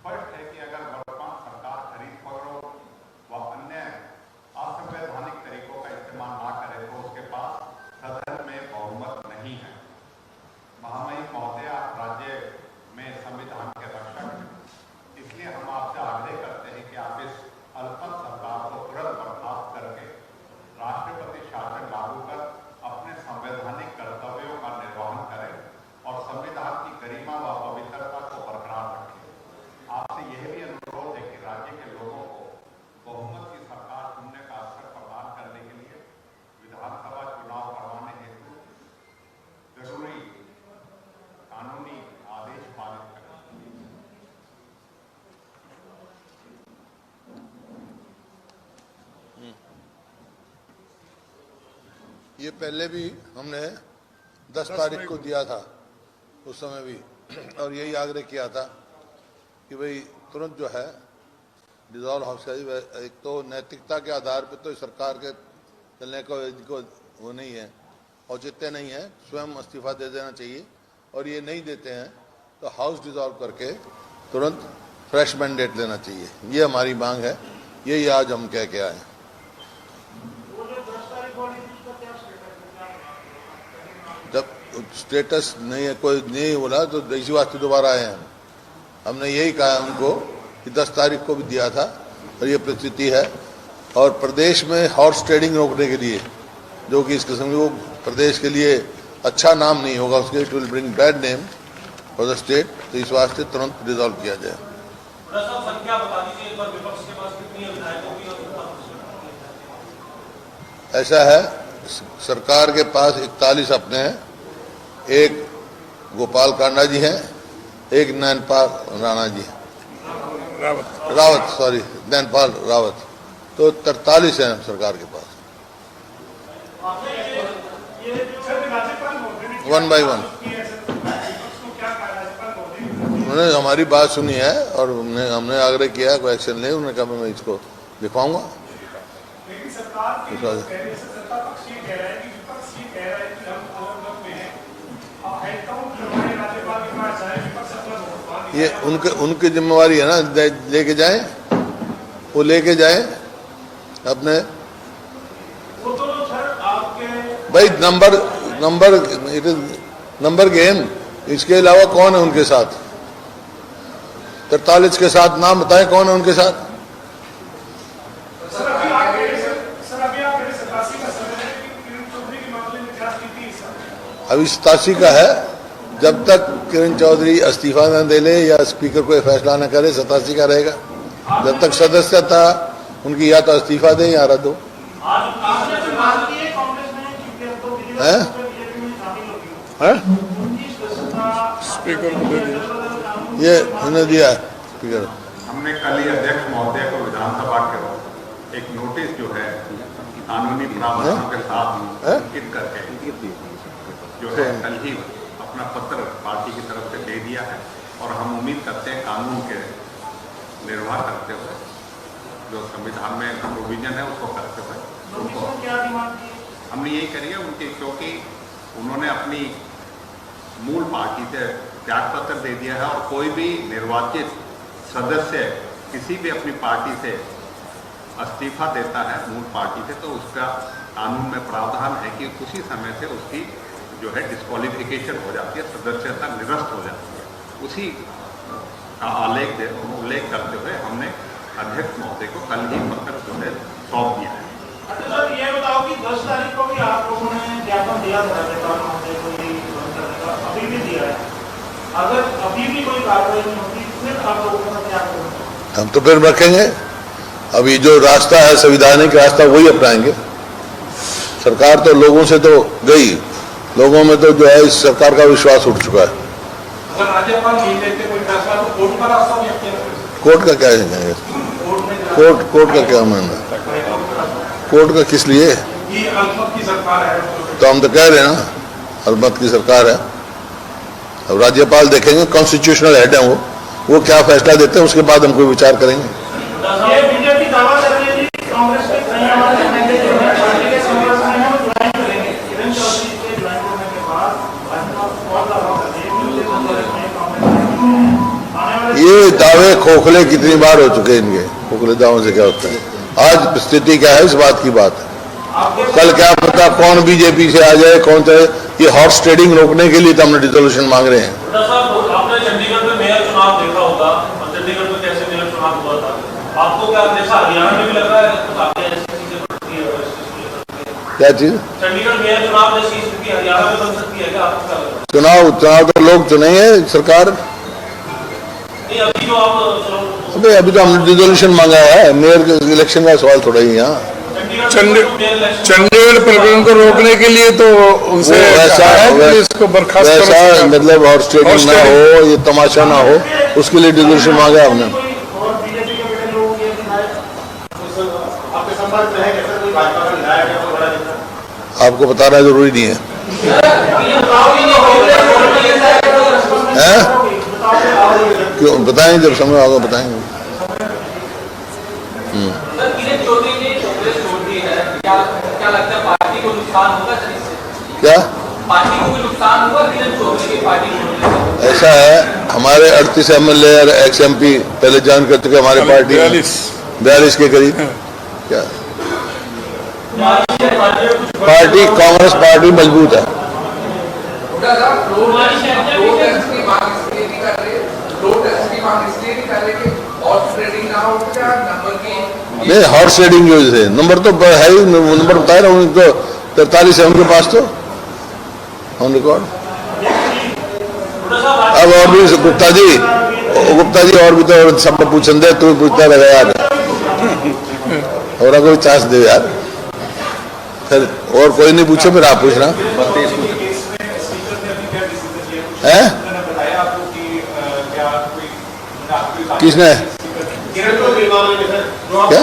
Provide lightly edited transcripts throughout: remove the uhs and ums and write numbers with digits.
स्पष्ट है कि अगर वर्तमान सरकार खरीद फरोख्त व अन्य असंवैधानिक तरीकों का इस्तेमाल ना करे तो उसके पास सदन में बहुमत नहीं है। महामहिम महोदय, आप राज्य में संविधान के रक्षक हैं, इसलिए हम आपसे आग्रह करते हैं कि आप इस अल्पमत सरकार को तुरंत बर्खास्त करके राष्ट्रपति शासन लागू कर अपने संवैधानिक कर्तव्यों का निर्वहन करें और संविधान की गरिमा व पवित्रता को बरकरार रखें। आपसे यह भी अनुरोध है कि राज्य के लोगों को बहुमत की सरकार चुनने का अवसर प्रदान करने के लिए विधानसभा चुनाव करवाने हेतु जरूरी कानूनी आदेश पारित करें। ये पहले भी हमने 10 तारीख को दिया था, उस समय भी, और यही आग्रह किया था कि भाई तुरंत जो है डिसॉल्व हाउस, एक तो नैतिकता के आधार पर तो सरकार के चलने को वो नहीं है, औचित्य नहीं है, स्वयं इस्तीफा दे देना चाहिए, और ये नहीं देते हैं तो हाउस डिसॉल्व करके तुरंत फ्रेश मैंडेट लेना चाहिए। ये हमारी मांग है, यही आज हम कह के आए। जब स्टेटस नहीं है, कोई नहीं बोला तो इसी वास्ते दोबारा आए हैं। हमने यही कहा उनको कि 10 तारीख को भी दिया था और ये परिस्थिति है। और प्रदेश में हॉर्स ट्रेडिंग रोकने के लिए, जो कि इस किस्म को प्रदेश के लिए अच्छा नाम नहीं होगा, उसके it will bring bad name for the state, तो इस वास्ते तुरंत रिजॉल्व किया जाए। ऐसा है, सरकार के पास 41 अपने हैं, एक गोपाल कांडा जी हैं, एक नैनपाल राणा जी रावत सॉरी नैनपाल रावत, तो 43 हैं सरकार के पास, 1 by 1। उन्होंने हमारी बात सुनी है और हमने आग्रह किया कोई एक्शन ले, उन्होंने कहा मैं इसको दिखाऊंगा। ये उनकी जिम्मेवारी है ना, लेके जाएं, वो लेके जाएं अपने भाई नंबर गेम। इसके अलावा कौन है उनके साथ? 43 के साथ नाम बताएं कौन है उनके साथ? अभी 87 का है, जब तक किरण चौधरी इस्तीफा न दे ले या स्पीकर को फैसला न करे 87 का रहेगा। जब तक सदस्यता उनकी या तो इस्तीफा दे या रद्द हो। स्पीकर को दे दिया, ये उन्हें दिया है स्पीकर। हमने कल ही अध्यक्ष महोदय को विधानसभा के एक नोटिस जो है कानूनी प्रावधानों के साथ अंकित करके जो है कल ही अपना पत्र पार्टी की तरफ से दे दिया है, और हम उम्मीद करते हैं कानून के निर्वाह करते हुए जो संविधान में प्रोविजन है उसको करते हुए उनको हमने यही करी है उनकी, क्योंकि उन्होंने अपनी मूल पार्टी से त्याग पत्र दे दिया है, और कोई भी निर्वाचित सदस्य किसी भी अपनी पार्टी से इस्तीफा देता है मूल पार्टी से, तो उसका कानून में प्रावधान है कि उसी समय से उसकी जो है डिस्क्वालिफिकेशन हो जाती है, सदस्यता निरस्त हो जाती है। उसी का उल्लेख करते हुए हमने अध्यक्ष महोदय को कल ही पत्र जो है सौंप दिया है। सर ये बताओ कि 10 तारीख को भी आप लोगों ने ज्ञापन दिया था राज्यपाल महोदय को, अभी भी दिया है, अगर अभी भी कोई कार्रवाई नहीं होती फिर आप लोगों का क्या करेंगे? हम तो फिर रखेंगे, अभी जो रास्ता है संवैधानिक रास्ता वही अपनाएंगे। सरकार तो लोगों से तो गई, लोगों में तो जो है इस सरकार का विश्वास उठ चुका है। अगर राज्यपाल नहीं लेते कोई फैसला तो कोर्ट का रास्ता भी अपनाएंगे। कोर्ट का क्या है? कोर्ट का क्या मानना? कोर्ट का किस लिए? ये अल्पमत की सरकार है, तो हम तो कह रहे हैं ना अल्पमत की सरकार है। अब राज्यपाल देखेंगे, कॉन्स्टिट्यूशनल हेड है वो क्या फैसला देते हैं, उसके बाद हम कोई विचार करेंगे। ये बीजेपी दावा कर रही है कि कांग्रेस के कई हमारे नेता जो है पार्टी के संपर्क में हैं, वो ज्वाइन करेंगे। किरण चौधरी के ज्वाइन करने के बाद भाजपा बहुत दावा कर रही है कि ये दावे खोखले कितनी बार हो चुके इनके, खोखले दावों से क्या होता है। आज स्थिति क्या है, इस बात की बात है। कल क्या पता कौन बीजेपी से आ जाए, कौन सा। ये हॉर्स ट्रेडिंग रोकने के लिए तो हमने डिसोल्यूशन मांग रहे हैं। आपने चंडीगढ़ में मेयर चुनाव देखा होगा, चंडीगढ़ में कैसे मेयर चुनाव हुआ था, आपको क्या जैसा हरियाणा में भी लग रहा है कुछ आपने ऐसी चीजें बढ़ती है? क्या चीज? चंडीगढ़ मेयर चुनाव जैसी स्थिति हरियाणा में बन सकती है क्या, आपको क्या लग रहा है? चुनाव तो लोग चुनेंगे, सरकार। नहीं, अभी जो आप अभी तो हमने डिसोल्यूशन मांगा है, मेयर के इलेक्शन का सवाल थोड़ा ही। यहाँ चंडीगढ़ प्रकरण को रोकने के लिए तो उनसे वैसा कहा है कि इसको बर्खास्त करो। वैसा मतलब हॉर्स ट्रेडिंग ना हो, ये तमाशा ना हो, उसके लिए डिसोल्यूशन मांगा हमने। आपको बताना जरूरी नहीं है, हैं? क्यों बताएं, जब समय होगा बताएंगे। क्या लगता है पार्टी को नुकसान होगा सर इससे? क्या पार्टी को भी नुकसान होगा किरण चौधरी की पार्टी छोड़ने से? ऐसा है, हमारे 38 MLA और एक्स MP पहले ज्वाइन कर चुके हमारे पार्टी में, 42 के करीब। क्या पार्टी, कांग्रेस पार्टी मजबूत है। नहीं, हॉर्स ट्रेडिंग की वजह से नंबर तो है ही, नंबर बताया रहा हूँ, तो 43 है उनके पास तो ऑन रिकॉर्ड। अब और भी गुप्ता जी और भी तो सब पूछन दे, तू पूछता रहेगा यार, और कोई चांस दे यार। फिर और कोई नहीं पूछे, फिर आप पूछना है। किसने क्या?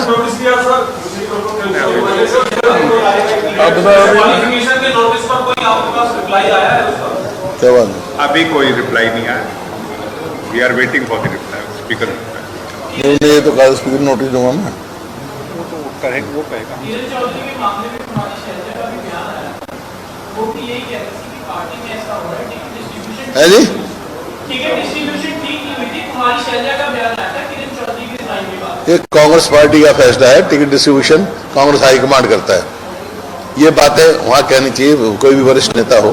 क्या बात? अभी कोई रिप्लाई नहीं आया। We are waiting for the reply, speaker reply. नहीं तो कल स्पीकर नोटिस दूंगा मैं। वो कहेगा। किरण चौधरी के मामले में कुमारी शैलजा का भी बयान आया, वो भी यही कह रही थी कि पार्टी में ऐसा हो रहा है, टिकट डिस्ट्रीब्यूशन ठीक नहीं हुई थी। कुमारी शैलजा का बयान आया था किरण चौधरी के साइन के बाद। ये कांग्रेस पार्टी का फैसला है, टिकट डिस्ट्रीब्यूशन कांग्रेस हाईकमांड करता है। ये बातें वहां कहनी चाहिए, कोई भी वरिष्ठ नेता हो,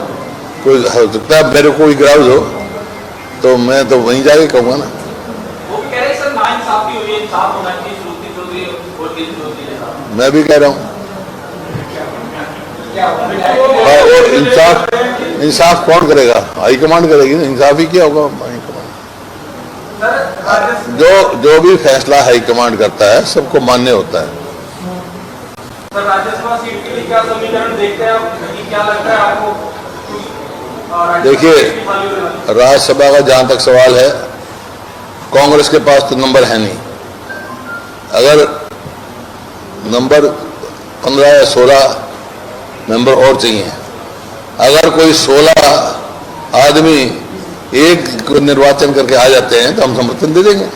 कोई हो सकता है मेरे को कोई ग्राउज हो तो मैं तो वहीं जाके कहूंगा ना। वो कह रहे सर नाइंसाफी हुई है, इंसाफ होना चाहिए, श्रुति चौधरी और किरण चौधरी के साथ। मैं भी कह रहा हूँ, और इंसाफ कौन करेगा? हाईकमांड करेगी ना, इंसाफ ही क्या होगा हाईकमांड। जो भी फैसला हाईकमांड करता है सबको मान्य होता है। सर राज्यसभा सीट के लिए क्या समीकरण देखते हैं आप, क्या लगता है आपको? देखिए, राज्यसभा का जहां तक सवाल है, कांग्रेस के पास तो नंबर है नहीं। अगर नंबर 15 या 16 मेंबर और चाहिए, अगर कोई 16 आदमी एक को निर्वाचन करके आ जाते हैं तो हम समर्थन दे देंगे।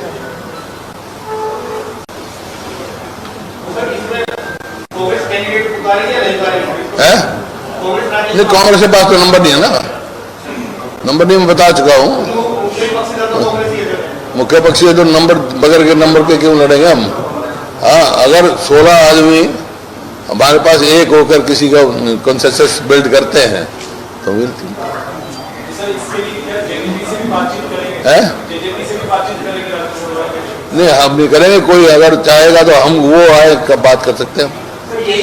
है? नहीं, कांग्रेस के पास तो नंबर नहीं है ना, नंबर नहीं, मैं बता चुका हूं। मुख्य पक्षी है तो नंबर बगैर के नंबर पे क्यों लड़ेंगे हम? हाँ, अगर 16 आदमी हमारे पास एक होकर किसी का कंसेंसस बिल्ड करते हैं तो फिर है? नहीं, हम नहीं करेंगे। कोई अगर चाहेगा तो हम वो आए कब बात कर सकते हैं।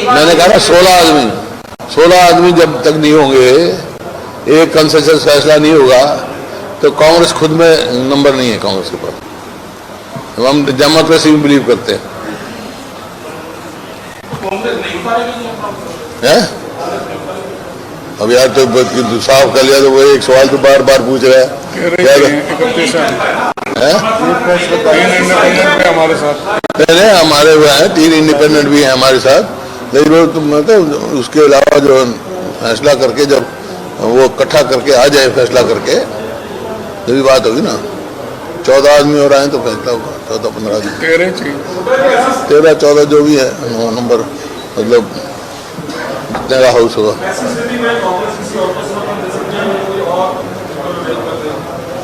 मैंने कहा ना 16 आदमी जब तक नहीं होंगे, एक कंसेंसस फैसला नहीं होगा तो कांग्रेस खुद में नंबर नहीं है कांग्रेस के पास। हम डेमोक्रेसी में बिलीव करते हैं। है? अब यार तो साफ कर लिया तो वो एक सवाल तो बार बार पूछ रहा है। हमारे साथ नहीं, हमारे वो है 3 इंडिपेंडेंट भी हैं हमारे साथ, लेकिन तो मतलब उसके अलावा जो फैसला करके जब वो इकट्ठा करके आ जाए फैसला करके तो भी बात होगी ना। 14 आदमी और आए तो फैसला होगा। 14-15 आदमी, 13-14 जो भी है 9 नंबर, मतलब जितने का हाउस होगा।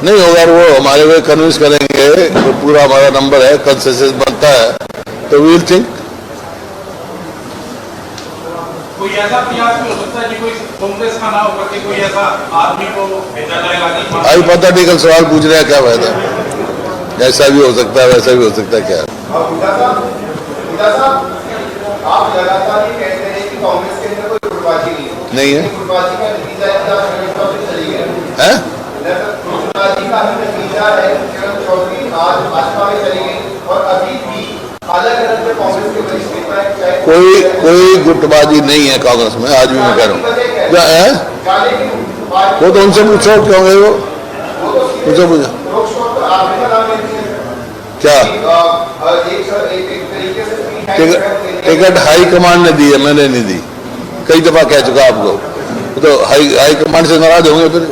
नहीं होगा, वो हमारे को कन्विंस करेंगे, तो पूरा हमारा नंबर है, कंसेंसस बनता है, तो वील थिंक। कोई ऐसा प्रयास भी हो सकता है कि कोई कांग्रेस का ना होकर के कोई ऐसा आदमी को भेजा जाएगा कि हाइपोथेटिकल सवाल पूछ रहे हैं, क्या फायदा? ऐसा भी हो सकता है, वैसा भी हो सकता है, क्या? आप लगातार ये कहते हैं कि कांग्रेस के अंदर कोई गुटबाजी नहीं है। गुटबाजी का नतीजा चली गया है, गुटबाजी का ही नतीजा है। किरण चौधरी आज भाजपा में चली गई और अभी भी अलग अलग जो कांग्रेस के वरिष्ठ नेता हैं, कोई गुटबाजी नहीं है कांग्रेस में, आज भी मैं कह रहा हूँ। क्या है वो तो उनसे पूछो, क्यों गए वो, उनसे पूछो क्या टिकट हाई कमांड ने दी है, मैंने नहीं दी, कई दफा कह चुका आपको। तो हाई कमांड से नाराज होंगे फिर।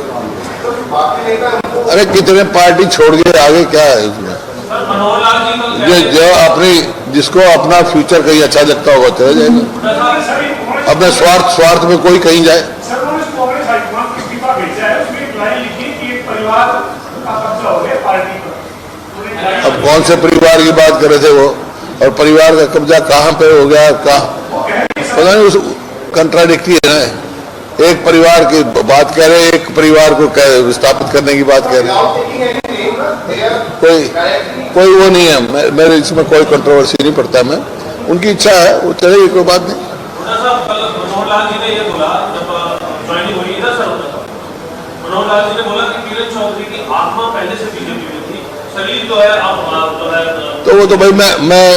अरे कितने पार्टी छोड़ के आगे, क्या है उसमें? जो अपनी, जिसको अपना फ्यूचर कहीं अच्छा लगता होगा चला जाएगा, अपने स्वार्थ में कोई कहीं जाए। अब कौन से परिवार की बात कर रहे थे वो, और परिवार का कब्जा कहाँ पे हो गया, कहाँ पता नहीं, उस कंट्राडिक्टी है ना। एक परिवार की बात कह रहे, एक परिवार को विस्थापित करने की बात कह रहे। कोई वो नहीं है, मेरे इसमें कोई कंट्रोवर्सी नहीं पड़ता। मैं उनकी इच्छा है, वो चलेगी, कोई बात नहीं। मनोहर जी ने ये बोला जब ज्वाइनिंग हुई ना सर, मनोहर जी ने बोला कि किरण चौधरी की आत्मा पहले से बीजेपी में थी, शरीर जो है अब जो है। तो वो तो भाई मैं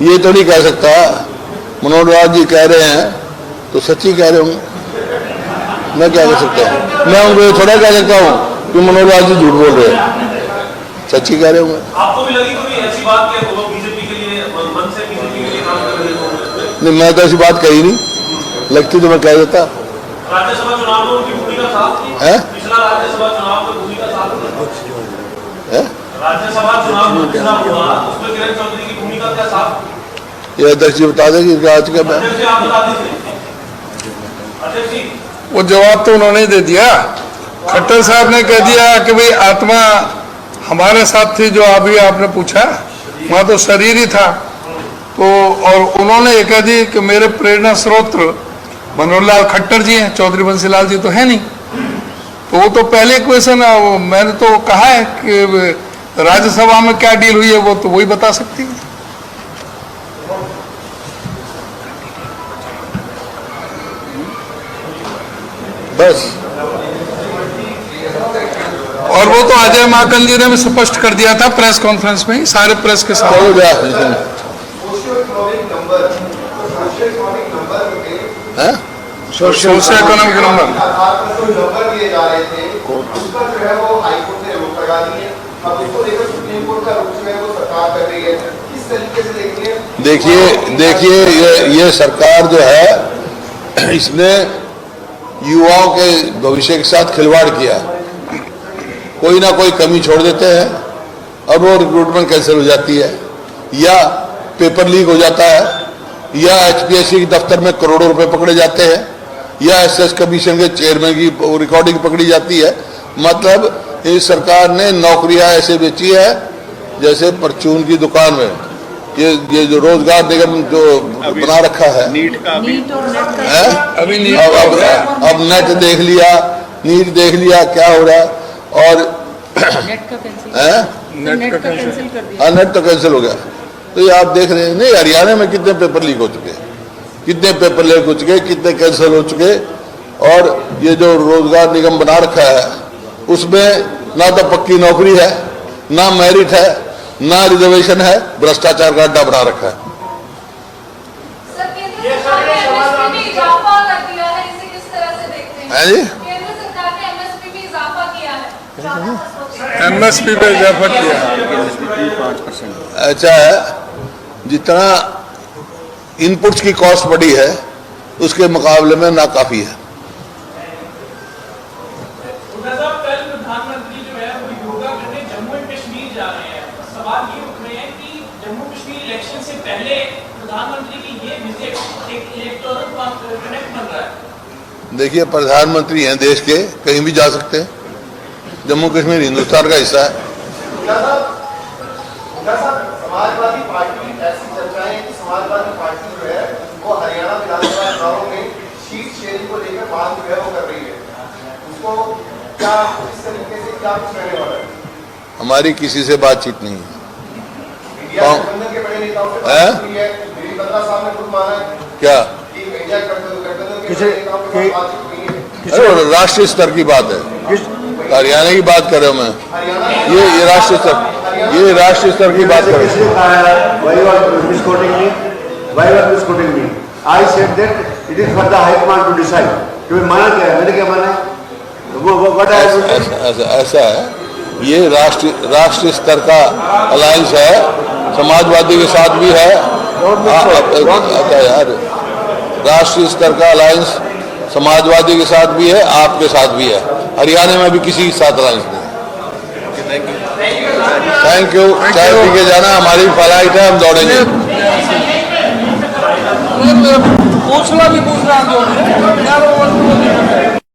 ये तो नहीं कह सकता। मनोहर जी कह रहे हैं तो सच्ची कह रहे होंगे, मैं क्या कह सकता हूँ? मैं उनको थोड़ा कह सकता हूँ कि मनोहर जी झूठ बोल रहे हैं, सच्ची कह रहे होंगे। आपको भी लगी कोई ऐसी बात कि वो बीजेपी के लिए मन से बीजेपी के लिए काम कर रहे हैं? नहीं, मैं तो ऐसी बात कही नहीं, लगती तो मैं कह देता। राज्यसभा चुनाव में उनकी भूमिका साफ थी, पिछला राज्यसभा चुनाव में भूमिका साफ थी, राज्यसभा चुनाव में पिछला हुआ उसमें किरण चौधरी की भूमिका क्या साफ थी? ये अध्यक्ष जी बता देंगे क्या आज का? अध्यक्ष जी आप बता दीजिए। अध्यक्ष जी वो जवाब तो उन्होंने दे दिया। खट्टर साहब ने कह दिया कि भाई आत्मा हमारे साथ थी, जो अभी आपने पूछा, वहाँ तो शरीर ही था। तो और उन्होंने ये कह दी कि मेरे प्रेरणा स्रोत मनोहर लाल खट्टर जी हैं, चौधरी बंसीलाल जी तो है नहीं। तो वो तो पहले क्वेश्चन, मैंने तो कहा है कि राज्यसभा में क्या डील हुई है वो तो वही बता सकती है। बस। और वो तो अजय माकन जी ने भी स्पष्ट कर दिया था प्रेस कॉन्फ्रेंस में ही, सारे प्रेस के साथ। सोशियो इकोनॉमिक नंबर दिए जा रहे थे, उस पर जो है वो हाईकोर्ट ने रोक लगा दी है। अब इसको लेकर सुप्रीम कोर्ट का रुख जो है वो सरकार कर रही है, किस तरीके से देखिए ये सरकार जो है, इसने युवाओं के भविष्य के साथ खिलवाड़ किया। कोई ना कोई कमी छोड़ देते हैं और वो रिक्रूटमेंट कैंसिल हो जाती है, या पेपर लीक हो जाता है, या एचपीएससी के दफ्तर में करोड़ों रुपए पकड़े जाते हैं, या एसएस कमीशन के चेयरमैन की रिकॉर्डिंग पकड़ी जाती है। मतलब इस सरकार ने नौकरियां ऐसे बेची है जैसे परचून की दुकान में। ये जो रोजगार निगम जो बना रखा है, नीट का अभी अभी अब नेट देख लिया, नीट देख लिया, क्या हो रहा है। और नेट का कैंसिल कर दिया। नेट तो कैंसिल हो गया। तो ये आप देख रहे हैं, नहीं हरियाणा में कितने पेपर लीक हो चुके, कितने पेपर लीक हो चुके, कितने कैंसिल हो चुके। और ये जो रोजगार निगम बना रखा है उसमें ना तो पक्की नौकरी है, ना मेरिट है, ना रिजर्वेशन है, भ्रष्टाचार का अड्डा बना रखा है। सर, केंद्र सरकार ने एमएसपी में इजाफा कर दिया है, इसे किस तरह से देखते हैं? है जी, केंद्र सरकार ने एमएसपी में इजाफा किया है, एमएसपी पे इजाफा किया। ऐसा है, जितना इनपुट्स की कॉस्ट बढ़ी है उसके मुकाबले में नाकाफी है। कल प्रधानमंत्री जो है वो योगा करने जम्मू एंड कश्मीर जा रहे हैं। सवाल ये उठ रहे हैं कि जम्मू कश्मीर इलेक्शन से पहले प्रधानमंत्री की ये विजिट एक इलेक्टोरल कनेक्ट बन रहा है। देखिए, प्रधानमंत्री हैं देश के, कहीं भी जा सकते हैं। जम्मू कश्मीर हिंदुस्तान का हिस्सा है। समाजवादी पार्टी ऐसी चर्चाएं कि समाजवादी पार्टी जो है वो हरियाणा विधानसभा चुनावों में सीट शेयरिंग को लेकर बात जो है वो कर रही है, उसको क्या इस तरीके से क्या कुछ कहने वाला है? हमारी किसी से बातचीत नहीं है। इंडिया गठबंधन के बड़े नेताओं से बात हुई है, वीरभद्रा साहब ने खुद माना है क्या कि इंडिया गठबंधन के बड़े नेताओं के साथ बातचीत हुई है। अरे राष्ट्रीय स्तर की बात है, हरियाणा की बात कर रहे हो मैं, ये राष्ट्रीय स्तर, ये राष्ट्रीय स्तर की बात कर रहे हो। I said that it is for the High Command to decide. कि माना क्या है, मैंने क्या माना है? वो ऐसा है, ये राष्ट्रीय स्तर का अलायंस है, समाजवादी के साथ भी है। यार राष्ट्रीय स्तर का अलायंस समाजवादी के साथ भी है, आपके साथ भी है, हरियाणा में भी किसी के साथ अलायंस नहीं है। Thank you. चाय पी के जाना, हमारी फ्लाइट है, हम दौड़ेंगे। पूछना भी पूछ रहा हूँ।